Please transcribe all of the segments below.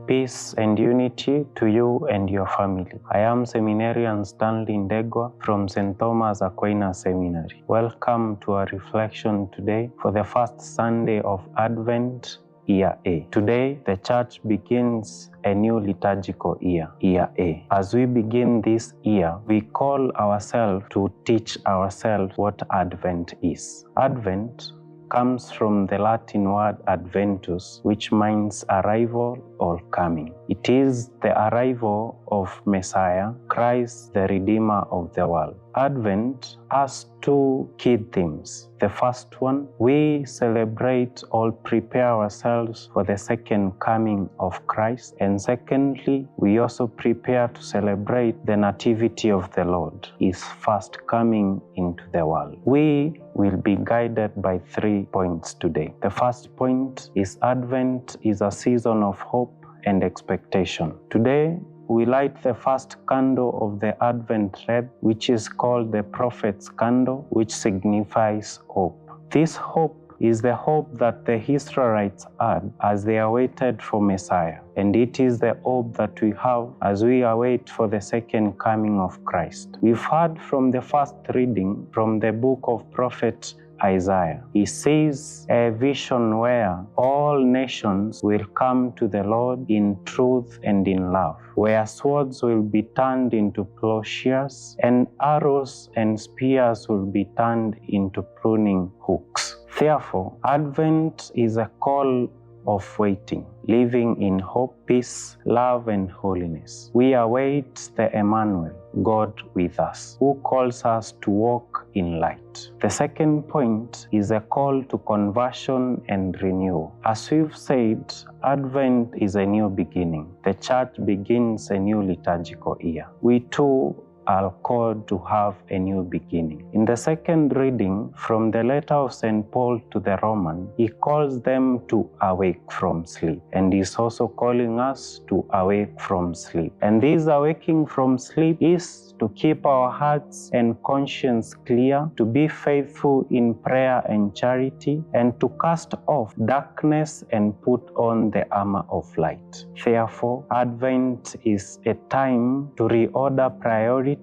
Peace and unity to you and your family. I am Seminarian Stanley Ndegwa from St. Thomas Aquinas Seminary. Welcome to our reflection today for the first Sunday of Advent, Year A. Today, the Church begins a new liturgical year, Year A. As we begin this year, we call ourselves to teach ourselves what Advent is. Advent comes from the Latin word adventus, which means arrival or coming. It is the arrival of Messiah, Christ, the Redeemer of the world. Advent has two key themes. The first one, we celebrate or prepare ourselves for the second coming of Christ. And secondly, we also prepare to celebrate the nativity of the Lord, his first coming into the world. We will be guided by 3 points today. The first point is Advent is a season of hope and expectation. Today, we light the first candle of the Advent wreath, which is called the prophet's candle, which signifies hope. This hope is the hope that the Israelites had as they awaited for Messiah. And it is the hope that we have as we await for the second coming of Christ. We've heard from the first reading from the book of prophet Isaiah. He sees a vision where all nations will come to the Lord in truth and in love, where swords will be turned into plowshares and arrows and spears will be turned into pruning hooks. Therefore, Advent is a call of waiting, living in hope, peace, love, and holiness. We await the Emmanuel, God with us, who calls us to walk in light. The second point is a call to conversion and renewal. As we've said, Advent is a new beginning. The Church begins a new liturgical year. We too are called to have a new beginning. In the second reading from the letter of St. Paul to the Romans, he calls them to awake from sleep, and he's also calling us to awake from sleep. And this awaking from sleep is to keep our hearts and conscience clear, to be faithful in prayer and charity, and to cast off darkness and put on the armor of light. Therefore, Advent is a time to reorder priorities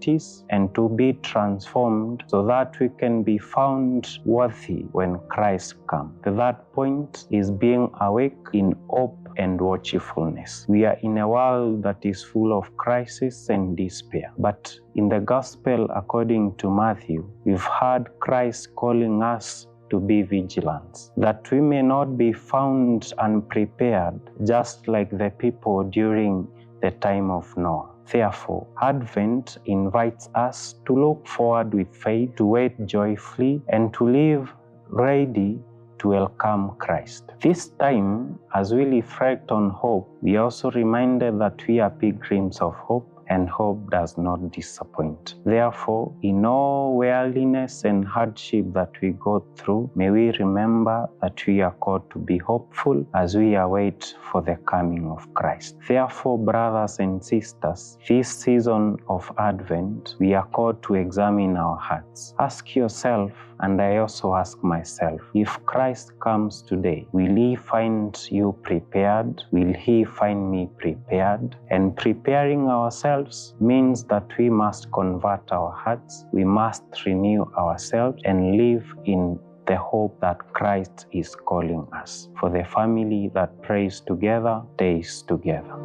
and to be transformed so that we can be found worthy when Christ comes. The third point is being awake in hope and watchfulness. We are in a world that is full of crisis and despair. But in the Gospel according to Matthew, we've heard Christ calling us to be vigilant, that we may not be found unprepared, just like the people during the time of Noah. Therefore, Advent invites us to look forward with faith, to wait joyfully, and to live ready to welcome Christ. This time, as we reflect on hope, we are also reminded that we are pilgrims of hope, and hope does not disappoint. Therefore, in all weariness and hardship that we go through, may we remember that we are called to be hopeful as we await for the coming of Christ. Therefore, brothers and sisters, this season of Advent, we are called to examine our hearts. Ask yourself, and I also ask myself, if Christ comes today, will he find you prepared? Will he find me prepared? And preparing ourselves means that we must convert our hearts, we must renew ourselves and live in the hope that Christ is calling us. For the family that prays together, stays together.